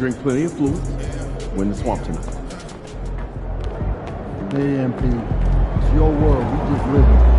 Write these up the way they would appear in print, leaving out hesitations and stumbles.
drink plenty of fluids. Win the swamp tonight. Hey, MP. It's your world. We just live in.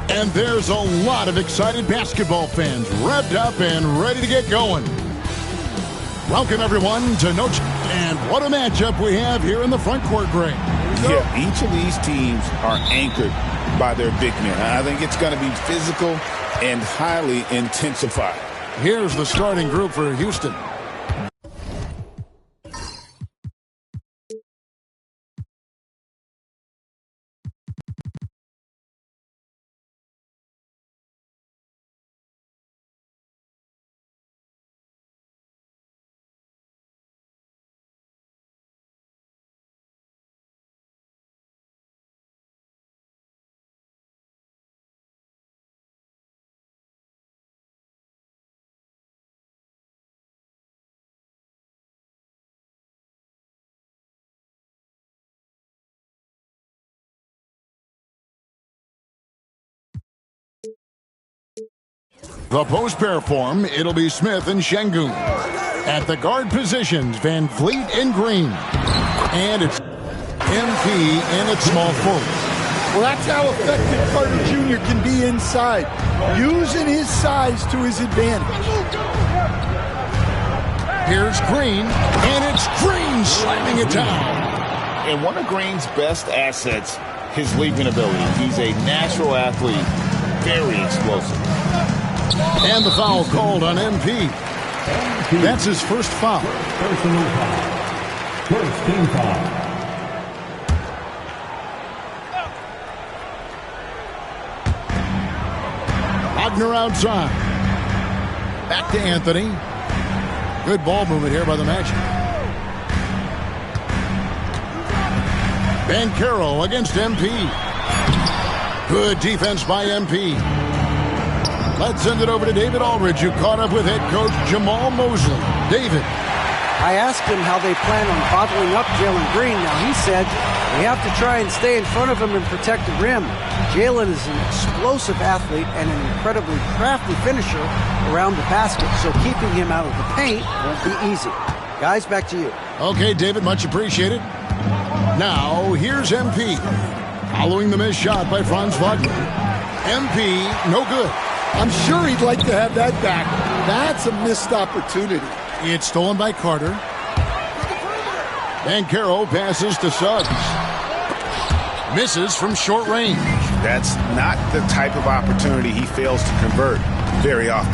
And there's a lot of excited basketball fans revved up and ready to get going. Welcome, everyone, to No And what a matchup we have here in the front court, Greg. Yeah, each of these teams are anchored by their big men. I think it's going to be physical and highly intensified. Here's the starting group for Houston. The post pair form, it'll be Smith and Şengün. At the guard positions, Van Vliet and Green. And it's MP in at small forward. Well, that's how effective Carter Jr. can be inside, using his size to his advantage. Here's Green, and it's Green slamming it down. And one of Green's best assets, his leaping ability. He's a natural athlete, very explosive. And the foul called on MP. That's his first foul. Personal foul. First team foul. Wagner outside. Back to Anthony. Good ball movement here by the Magic. Banchero against MP. Good defense by MP. Let's send it over to David Aldridge, who caught up with head coach Jamahl Mosley. David. I asked him how they plan on bottling up Jalen Green. Now, he said we have to try and stay in front of him and protect the rim. Jalen is an explosive athlete and an incredibly crafty finisher around the basket, so keeping him out of the paint won't be easy. Guys, back to you. Okay, David, much appreciated. Now, here's MP. Following the missed shot by Franz Wagner. MP, no good. I'm sure he'd like to have that back. That's a missed opportunity. It's stolen by Carter. Banchero passes to Suggs. Misses from short range. That's not the type of opportunity he fails to convert very often.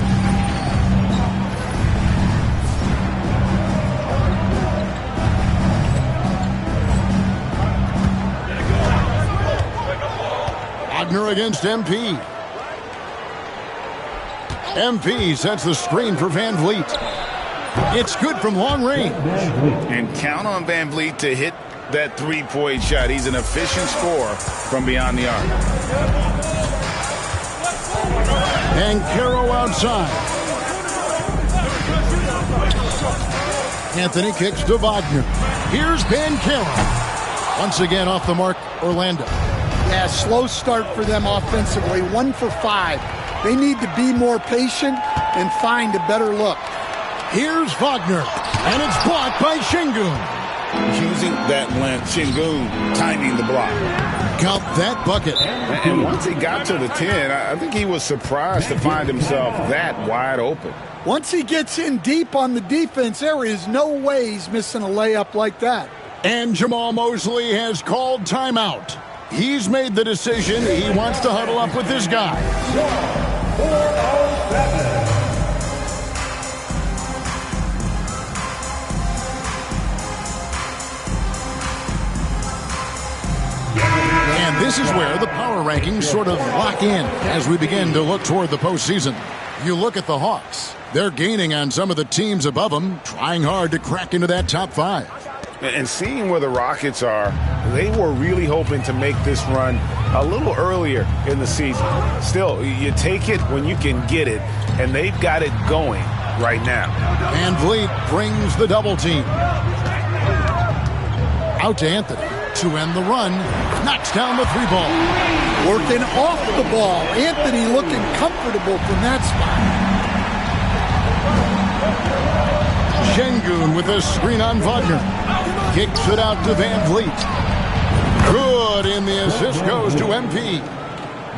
Wagner against MP. MP sets the screen for Van Vliet. It's good from long range. And count on Van Vliet to hit that three-point shot. He's an efficient scorer from beyond the arc. Banchero outside. Anthony kicks to Wagner. Here's Banchero. Once again off the mark, Orlando. Yeah, slow start for them offensively. 1 for 5. They need to be more patient and find a better look. Here's Wagner, and it's blocked by Şengün. Using that length, Şengün timing the block. Count that bucket. And once he got to the 10, I think he was surprised to find himself that wide open. Once he gets in deep on the defense, there is no way he's missing a layup like that. And Jamahl Mosley has called timeout. He's made the decision. He wants to huddle up with this guy. And this is where the power rankings sort of lock in as we begin to look toward the postseason. You look at the Hawks. They're gaining on some of the teams above them, trying hard to crack into that top 5. And seeing where the Rockets are, they were really hoping to make this run a little earlier in the season. Still, you take it when you can get it, and they've got it going right now. Van Vliet brings the double team. Out to Anthony to end the run. Knocks down the 3-ball. Working off the ball. Anthony looking comfortable from that spot. Şengün with a screen on Wagner. Kicks it out to Van Vliet. Good, and the assist goes to MP.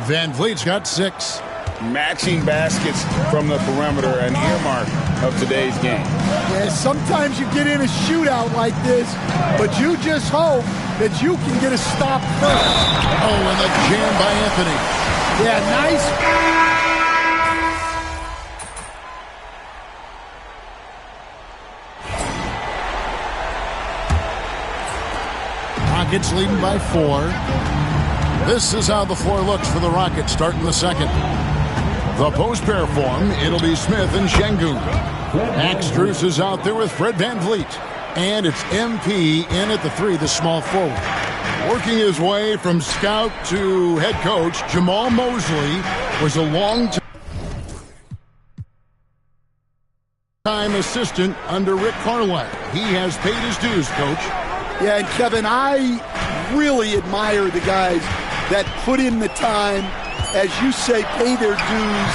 Van Vliet's got 6. Matching baskets from the perimeter, an earmark of today's game. Yeah, sometimes you get in a shootout like this, but you just hope that you can get a stop first. Oh, and the jam by Anthony. Yeah, nice. Rockets leading by 4. This is how the floor looks for the Rockets starting the second. The post pair form, it'll be Smith and Şengün. Max Strus is out there with Fred Van Vliet. And it's MP in at the 3, the small forward. Working his way from scout to head coach, Jamal Mosley was a long-time assistant under Rick Carlisle. He has paid his dues, Coach. Yeah, and Kevin, I really admire the guys that put in the time, as you say, pay their dues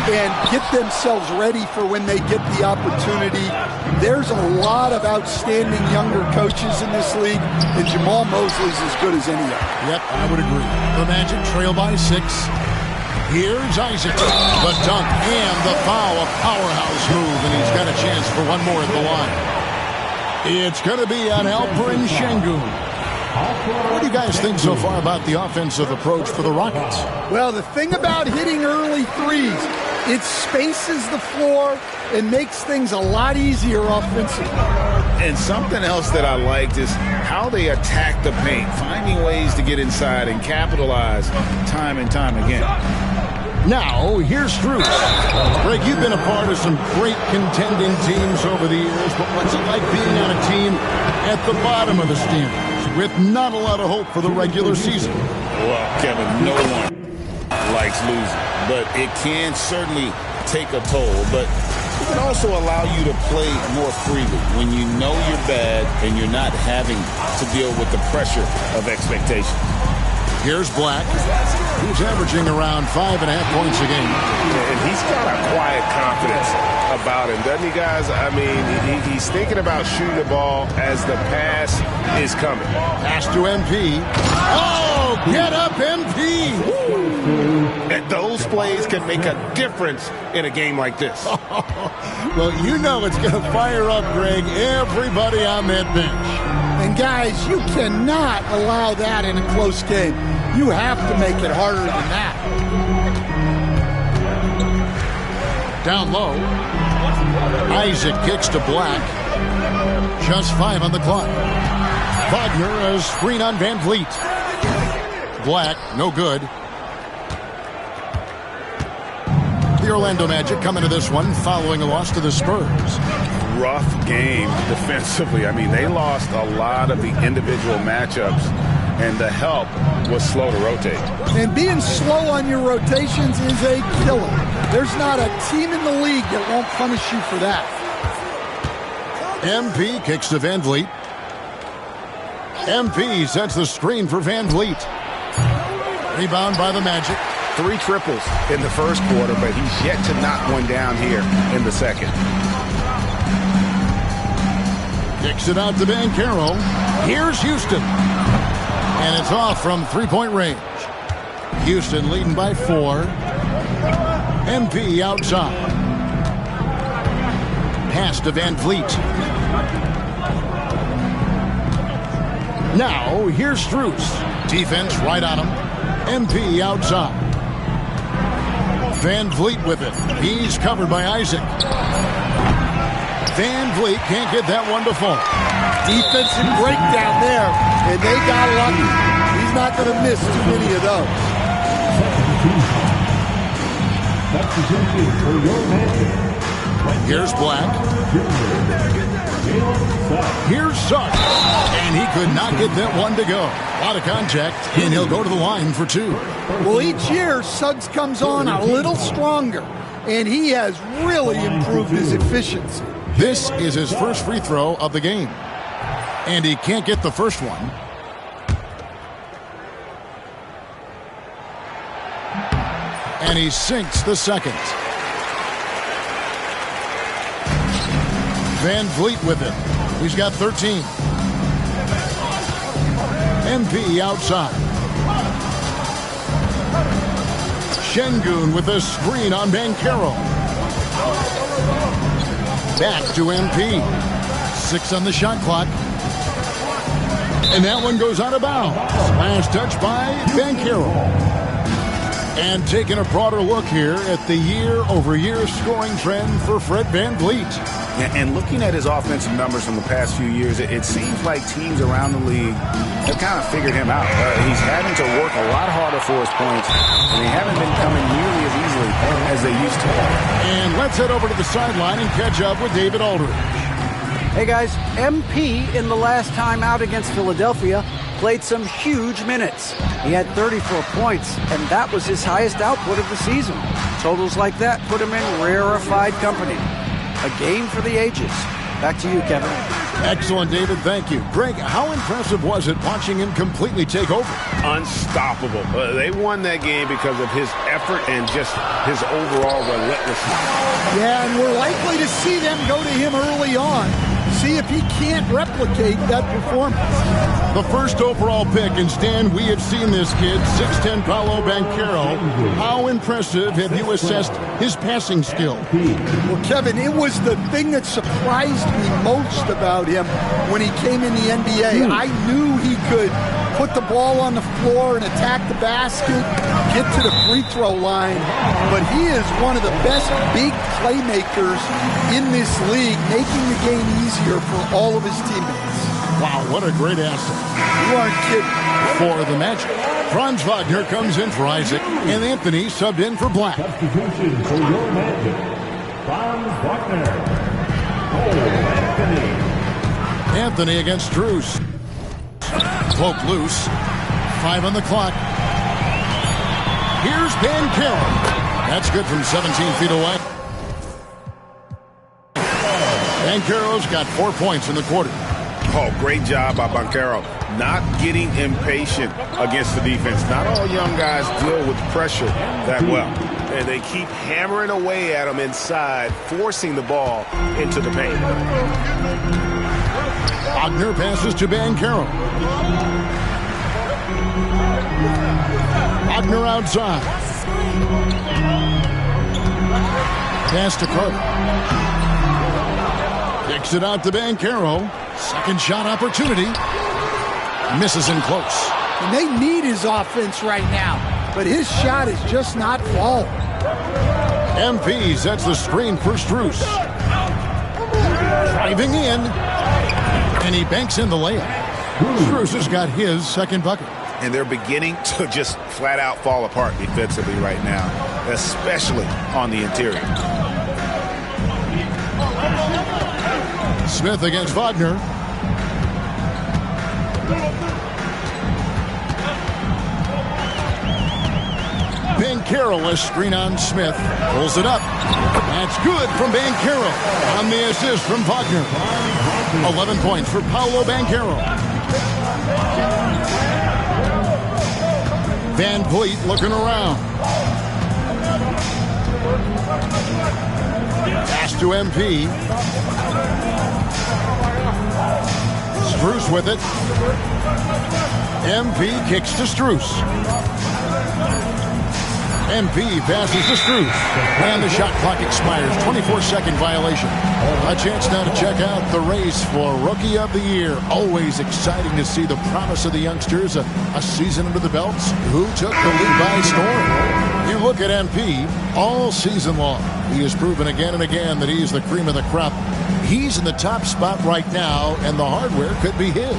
and get themselves ready for when they get the opportunity. There's a lot of outstanding younger coaches in this league, and Jamal Mosley's as good as any of them. Yep, I would agree. The Magic trail by 6. Here's Isaac. The dunk and the foul, a powerhouse move, and he's got a chance for one more at the line. It's going to be on Alperen Şengün. What do you guys think so far about the offensive approach for the Rockets? Well, the thing about hitting early threes, it spaces the floor and makes things a lot easier offensively. And something else that I liked is how they attack the paint, finding ways to get inside and capitalize time and time again. Now, here's Strus. Greg, you've been a part of some great contending teams over the years, but what's it like being on a team at the bottom of the standings with not a lot of hope for the regular season? Well, Kevin, no one likes losing, but it can certainly take a toll. But it can also allow you to play more freely when you know you're bad and you're not having to deal with the pressure of expectation. Here's Black, who's averaging around 5.5 points a game. And he's got a quiet confidence about him, doesn't he, guys? I mean, he's thinking about shooting the ball as the pass is coming. Pass to MP. Oh, get up, MP! And those plays can make a difference in a game like this. Well, you know it's going to fire up, Greg, everybody on that bench. And, guys, you cannot allow that in a close game. You have to make it harder than that. Down low. Isaac kicks to Black. Just 5 on the clock. Wagner, a screen on Van Vliet. Black, no good. The Orlando Magic coming to this one following a loss to the Spurs. Rough game defensively. I mean, they lost a lot of the individual matchups, and the help was slow to rotate. And being slow on your rotations is a killer. There's not a team in the league that won't punish you for that. MP kicks to Van Vliet. MP sets the screen for Van Vliet. Rebound by the Magic. 3 triples in the first quarter, but he's yet to knock one down here in the second. Kicks it out to Banchero. Here's Houston. And it's off from 3-point range. Houston leading by 4. MP outside. Pass to Van Vliet. Now, here's Strus. Defense right on him. MP outside. Van Vliet with it. He's covered by Isaac. Van Vliet can't get that one to fall. Defensive breakdown there, and they got lucky. He's not going to miss too many of those. Substitution for your matchup. Here's Black. Here's Suggs. And he could not get that one to go. A lot of contact, and he'll go to the line for 2. Well, each year, Suggs comes on a little stronger, and he has really improved his efficiency. This is his first free throw of the game. And he can't get the first one. And he sinks the second. Van Vliet with it. He's got 13. MP outside. Şengün with a screen on Banchero. Back to MP. 6 on the shot clock. And that one goes out of bounds. Last touch by Banchero. And taking a broader look here at the year-over-year scoring trend for Fred Van Vliet. And looking at his offensive numbers from the past few years, it seems like teams around the league have kind of figured him out. He's having to work a lot harder for his points, and they haven't been coming nearly as easily as they used to. And let's head over to the sideline and catch up with David Aldridge. Hey guys, MP in the last time out against Philadelphia played some huge minutes. He had 34 points, and that was his highest output of the season. Totals like that put him in rarefied company. A game for the ages. Back to you, Kevin. Excellent, David. Thank you. Greg, how impressive was it watching him completely take over? Unstoppable. They won that game because of his effort and just his overall relentlessness. Yeah, and we're likely to see them go to him early on. See if he can't replicate that performance. The first overall pick, and Stan, we have seen this kid, 6'10" Paolo Banchero. How impressive have you assessed his passing skill? Well, Kevin, it was the thing that surprised me most about him when he came in the NBA. I knew he could put the ball on the floor and attack the basket, get to the free throw line, but he is one of the best big playmakers in this league, making the game easier for all of his teammates. Wow, what a great asset. You aren't kidding. For the Magic, Franz Wagner comes in for Isaac, and Anthony subbed in for Black. Substitution for your Magic. Franz Wagner. Anthony. Anthony against Strus. Poke loose. 5 on the clock. Here's Banchero. That's good from 17 feet away. Banchero's got 4 points in the quarter. Oh, great job by Banchero. Not getting impatient against the defense. Not all young guys deal with pressure that well. And they keep hammering away at him inside, forcing the ball into the paint. Wagner passes to Banchero. Wagner outside. Pass to Carter. Kicks it out to Banchero. Second shot opportunity. Misses in close. And they need his offense right now, but his shot is just not falling. MP sets the screen for Strus. Driving in. And he banks in the layup. Strus has got his second bucket. And they're beginning to just flat out fall apart defensively right now, especially on the interior. Smith against Wagner. Banchero, a screen on Smith. Pulls it up. That's good from Banchero. On the assist from Wagner. 11 points for Paolo Banchero. Van Vliet looking around. Pass to MP. Strus with it. MP kicks to Strus. MP passes to Strus. And the shot clock expires. 24-second violation. A chance now to check out the race for Rookie of the Year. Always exciting to see the promise of the youngsters. A season under the belts. Who took the lead by storm? You look at MP all season long. He has proven again and again that he's the cream of the crop. He's in the top spot right now, and the hardware could be his.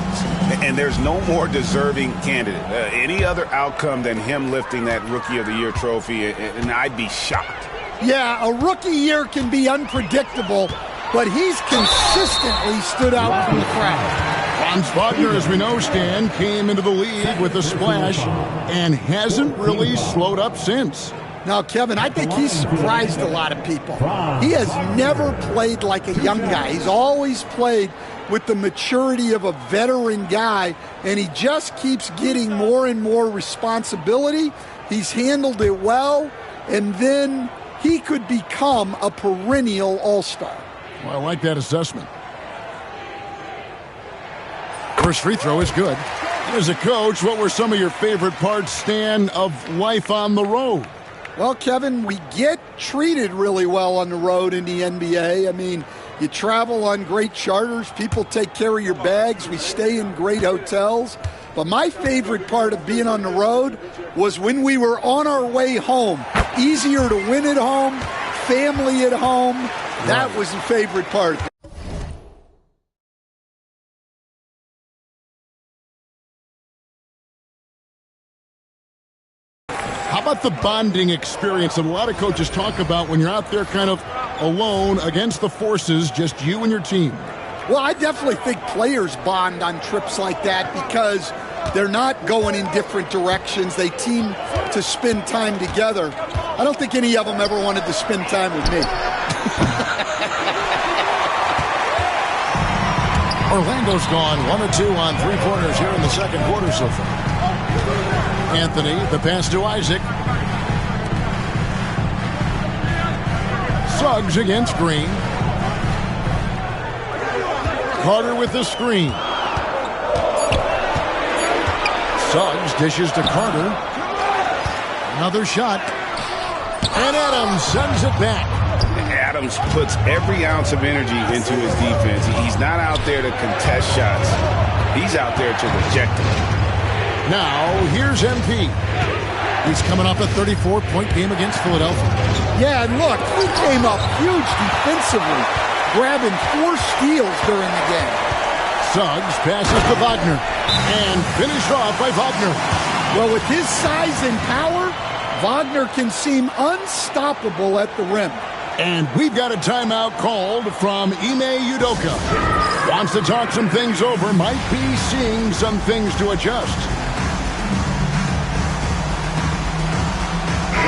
And there's no more deserving candidate. Any other outcome than him lifting that Rookie of the Year trophy, and I'd be shocked. Yeah, a rookie year can be unpredictable, but he's consistently stood out from the crowd. Franz Wagner, as we know, Stan, came into the league with a splash and hasn't really slowed up since. Now, Kevin, I think he's surprised a lot of people. He has never played like a young guy. He's always played with the maturity of a veteran guy, and he just keeps getting more and more responsibility. He's handled it well, and then he could become a perennial all-star. Well, I like that assessment. First free throw is good. As a coach, what were some of your favorite parts, Stan, of life on the road? Well, Kevin, we get treated really well on the road in the NBA. I mean, you travel on great charters. People take care of your bags. We stay in great hotels. But my favorite part of being on the road was when we were on our way home. Easier to win at home, family at home. That was the favorite part. How about the bonding experience that a lot of coaches talk about when you're out there kind of alone against the forces, just you and your team? Well, I definitely think players bond on trips like that because they're not going in different directions. They team to spend time together. I don't think any of them ever wanted to spend time with me. Orlando's gone 1-2 on three-pointers here in the second quarter so far. Anthony, the pass to Isaac. Suggs against Green. Carter with the screen. Suggs dishes to Carter. Another shot. And Adams sends it back. Adams puts every ounce of energy into his defense. He's not out there to contest shots. He's out there to reject them. Now, here's MP. He's coming off a 34-point game against Philadelphia. Yeah, and look, he came up huge defensively, grabbing 4 steals during the game. Suggs passes to Wagner, and finished off by Wagner. Well, with his size and power, Wagner can seem unstoppable at the rim. And we've got a timeout called from Ime Udoka. Wants to talk some things over, might be seeing some things to adjust.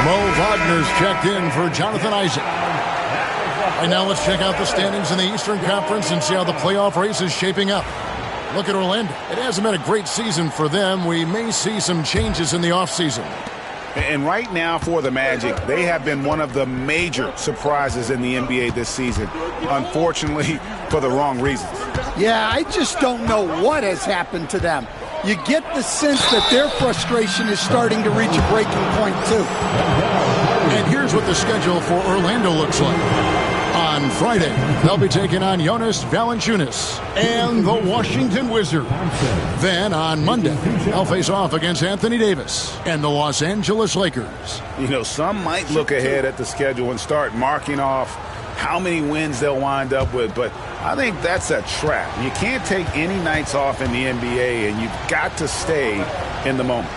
Mo Wagner's checked in for Jonathan Isaac. Right now, let's check out the standings in the Eastern Conference and see how the playoff race is shaping up. Look at Orlando. It hasn't been a great season for them. We may see some changes in the offseason. And right now for the Magic, they have been one of the major surprises in the NBA this season. Unfortunately, for the wrong reasons. Yeah, I just don't know what has happened to them. You get the sense that their frustration is starting to reach a breaking point, too. And here's what the schedule for Orlando looks like. On Friday, they'll be taking on Jonas Valanciunas and the Washington Wizards. Then on Monday, they'll face off against Anthony Davis and the Los Angeles Lakers. You know, some might look ahead at the schedule and start marking off how many wins they'll wind up with, but I think that's a trap. You can't take any nights off in the NBA, and you've got to stay in the moment.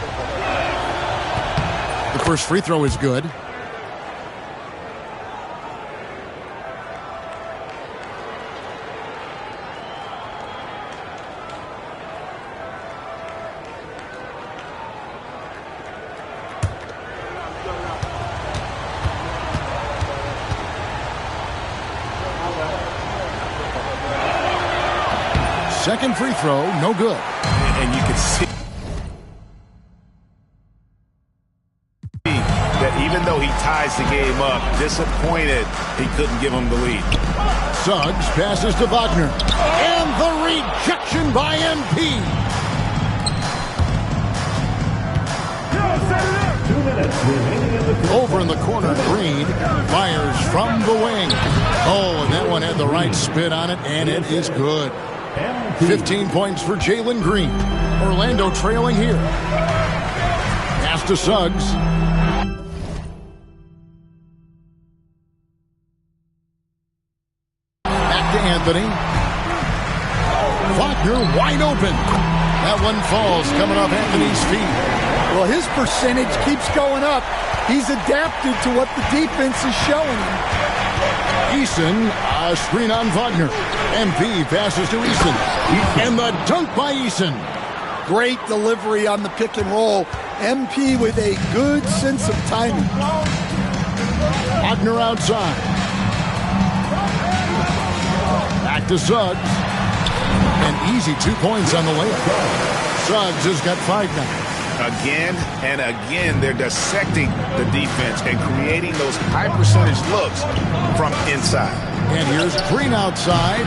The first free throw is good. Second free throw, no good. And you can see that even though he ties the game up, disappointed he couldn't give him the lead. Suggs passes to Wagner. And the rejection by MP. 2 minutes remaining in the Over in the corner, Green fires from the wing. Oh, and that one had the right spin on it, and it is good. 15 points for Jalen Green. Orlando trailing here. Pass to Suggs. Back to Anthony. Wagner wide open. That one falls coming off Anthony's feet. Well, his percentage keeps going up. He's adapted to what the defense is showing him. Eason, a screen on Wagner. MP passes to Eason. And the dunk by Eason. Great delivery on the pick and roll. MP with a good sense of timing. Wagner outside. Back to Suggs. An easy 2 points on the layup. Suggs has got 5 now. Again and again, they're dissecting the defense and creating those high-percentage looks from inside. And here's Green outside.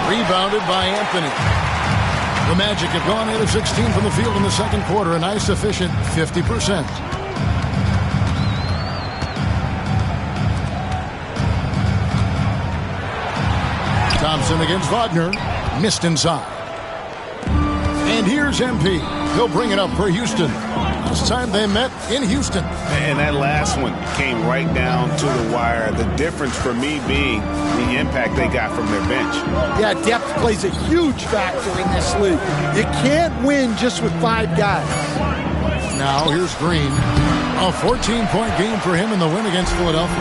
Rebounded by Anthony. The Magic have gone 8 of 16 from the field in the second quarter. A nice, efficient 50%. Thompson against Wagner. Missed inside. And here's MP. He'll bring it up for Houston. Last time they met in Houston. And that last one came right down to the wire. The difference for me being the impact they got from their bench. Yeah, depth plays a huge factor in this league. You can't win just with 5 guys. Now here's Green. A 14-point game for him in the win against Philadelphia.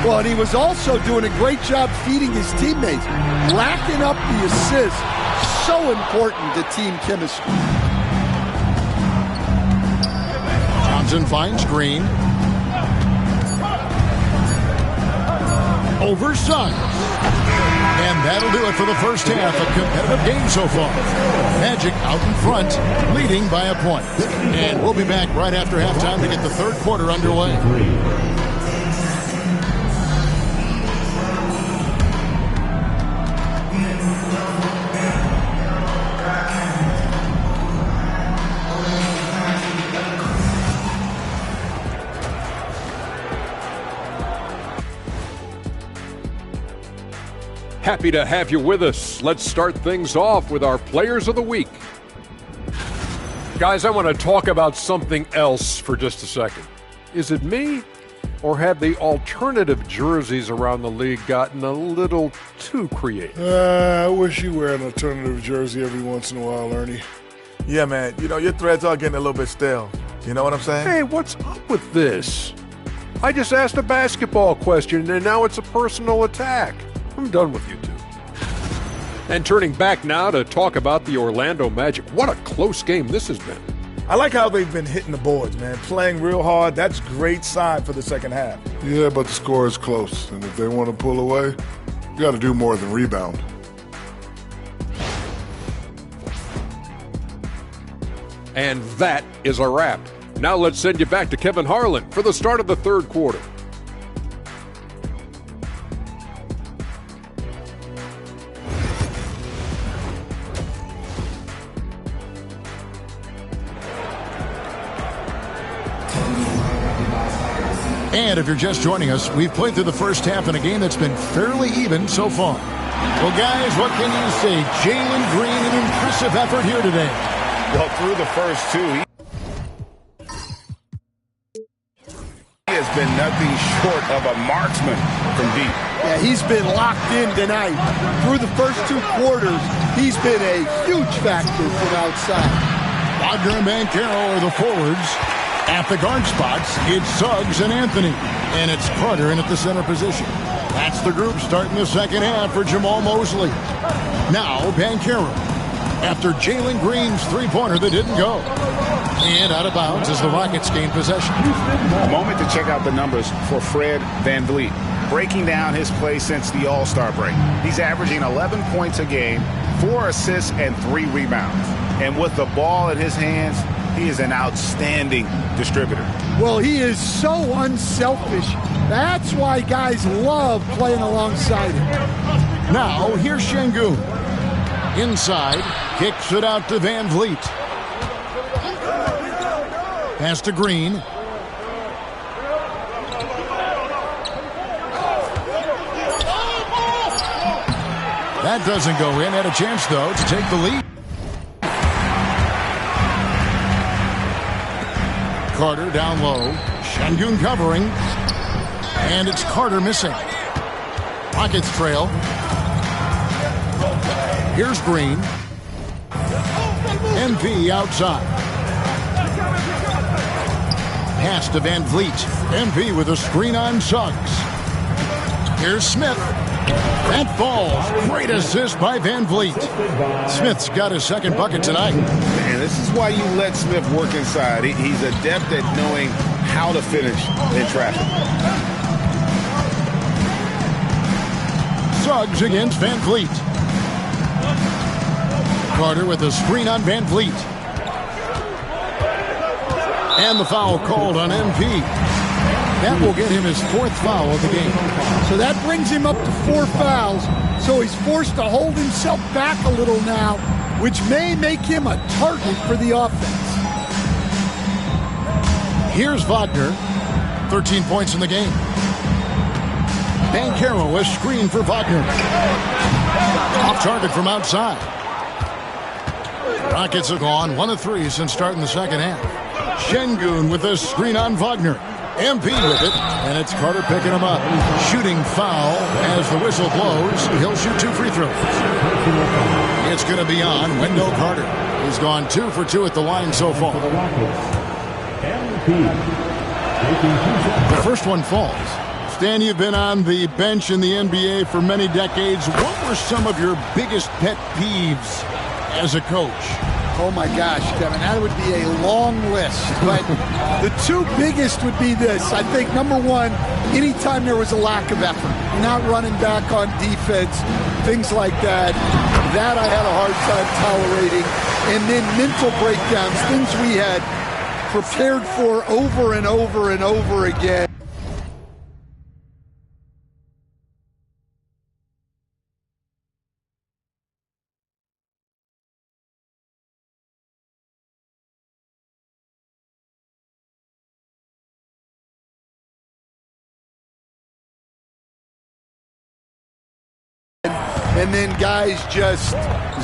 Well, and he was also doing a great job feeding his teammates. Racking up the assists. So important to team chemistry. Johnson finds Green. Over Suggs. And that'll do it for the first half. A competitive game so far. Magic out in front, leading by a point. And we'll be back right after halftime to get the third quarter underway. Happy to have you with us. Let's start things off with our Players of the Week. Guys, I want to talk about something else for just a second. Is it me, or have the alternative jerseys around the league gotten a little too creative? I wish you wear an alternative jersey every once in a while, Ernie. Yeah, man. You know, your threads are getting a little bit stale. You know what I'm saying? Hey, what's up with this? I just asked a basketball question, and now it's a personal attack. I'm done with you two. And turning back now to talk about the Orlando Magic. What a close game this has been. I like how they've been hitting the boards, man. Playing real hard. That's great sign for the second half. Yeah, but the score is close. And if they want to pull away, you got to do more than rebound. And that is a wrap. Now let's send you back to Kevin Harlan for the start of the third quarter. And if you're just joining us, we've played through the first half in a game that's been fairly even so far. Well, guys, what can you say? Jalen Green, an impressive effort here today. Well, through the first two, he has been nothing short of a marksman from deep. Yeah, he's been locked in tonight. Through the first 2 quarters, he's been a huge factor from outside. Wagner and Banchero are the forwards. At the guard spots, it's Suggs and Anthony. And it's Carter in at the center position. That's the group starting the second half for Jamal Mosley. Now, Banchero. After Jalen Green's three-pointer that didn't go. And out of bounds as the Rockets gain possession. A moment to check out the numbers for Fred VanVleet. Breaking down his play since the All-Star break. He's averaging 11 points a game, 4 assists, and 3 rebounds. And with the ball in his hands, he is an outstanding distributor. Well, he is so unselfish. That's why guys love playing alongside him. Now, here's Şengün. Inside, kicks it out to VanVleet. Pass to Green. That doesn't go in. Had a chance, though, to take the lead. Carter down low. Şengün covering. And it's Carter missing. Rockets trail. Here's Green. MP outside. pass to Van Vliet. MP with a screen on Suggs. Here's Smith. That falls. Great assist by Van Vliet. Smith's got his second bucket tonight. And this is why you let Smith work inside. He's adept at knowing how to finish in traffic. Suggs against Van Vliet. Carter with a screen on Van Vliet. And the foul called on MP. That will get him his fourth foul of the game. So that brings him up to 4 fouls. So he's forced to hold himself back a little now, which may make him a target for the offense. Here's Wagner. 13 points in the game. Banchero, a screen for Wagner. Off target from outside. Rockets have gone 1 of 3 since starting the second half. Şengün with a screen on Wagner. MP with it, and it's Carter picking him up. Shooting foul as the whistle blows. He'll shoot 2 free throws. It's going to be on Wendell Carter. He's gone 2 for 2 at the line so far. The first one falls. Stan, you've been on the bench in the NBA for many decades. What were some of your biggest pet peeves as a coach? Oh my gosh, Kevin, that would be a long list. But the 2 biggest would be this. I think, number one, anytime there was a lack of effort, not running back on defense, things like that, that I had a hard time tolerating. And then mental breakdowns, things we had prepared for over and over and over again. And then guys just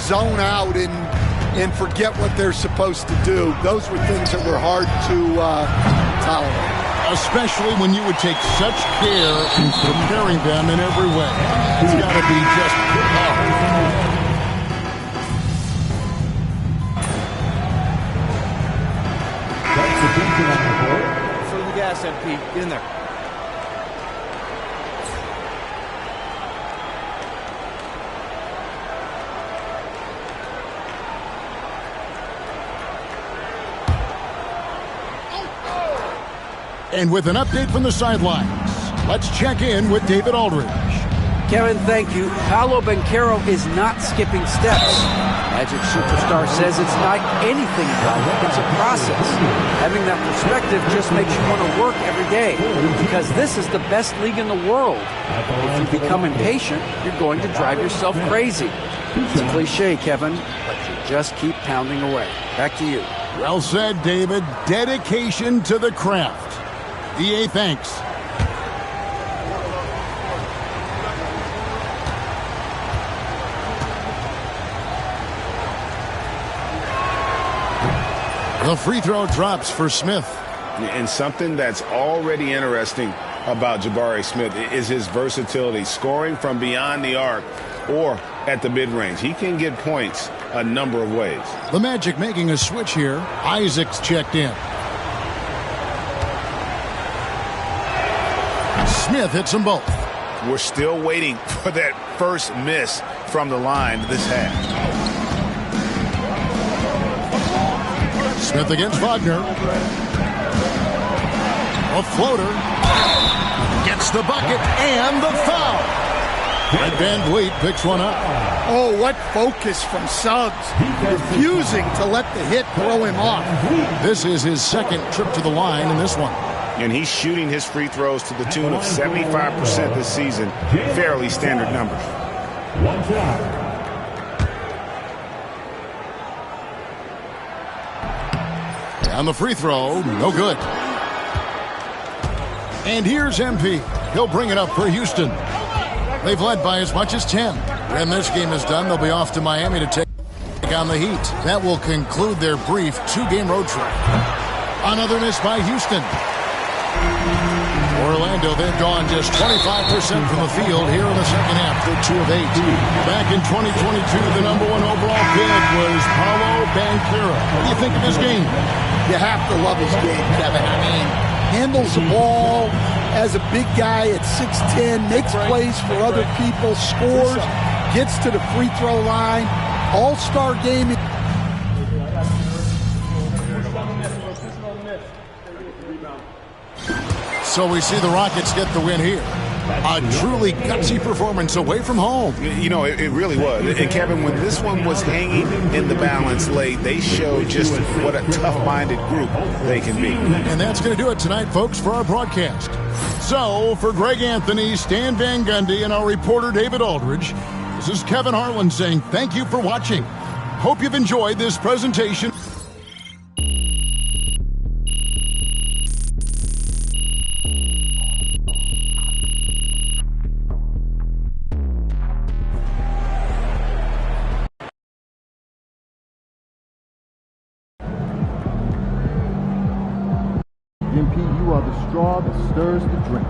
zone out and forget what they're supposed to do. Those were things that were hard to tolerate. Especially when you would take such care in preparing them in every way. It's got to be just hard. Foot on the gas, MP. Get in there. And with an update from the sidelines, let's check in with David Aldridge. Kevin, thank you. Paolo Banchero is not skipping steps. Magic Superstar says it's not anything about it. It's a process. Having that perspective just makes you want to work every day because this is the best league in the world. If you become impatient, you're going to drive yourself crazy. It's a cliche, Kevin, but you just keep pounding away. Back to you. Well said, David. Dedication to the craft. DA, thanks. The free throw drops for Smith. And something that's already interesting about Jabari Smith is his versatility, scoring from beyond the arc or at the mid-range. He can get points a number of ways. The Magic making a switch here. Isaac's checked in. Smith hits them both. We're still waiting for that first miss from the line this half. Smith against Wagner. A floater. Gets the bucket and the foul. And Van Vliet picks one up. Oh, what focus from Suggs. Refusing to let the hit throw him off. This is his second trip to the line in this one. And he's shooting his free throws to the tune of 75% this season. Fairly standard numbers. On the free throw, no good. And here's MP. He'll bring it up for Houston. They've led by as much as 10. When this game is done, they'll be off to Miami to take on the Heat. That will conclude their brief 2-game road trip. Another miss by Houston. Orlando, they've gone just 25% from the field here in the second half. They're 2 of 8. Back in 2022, the number 1 overall pick was Paolo Banchero. What do you think of this game? You have to love his game, Kevin. I mean, handles the ball as a big guy at 6'10", makes plays for other people, scores, gets to the free throw line. All-star game. So we see the Rockets get the win here. A truly gutsy performance away from home. You know, it really was. And, Kevin, when this one was hanging in the balance late, they showed just what a tough-minded group they can be. And that's going to do it tonight, folks, for our broadcast. So, for Greg Anthony, Stan Van Gundy, and our reporter David Aldridge, this is Kevin Harlan saying thank you for watching. Hope you've enjoyed this presentation. MP, you are the straw that stirs the drink.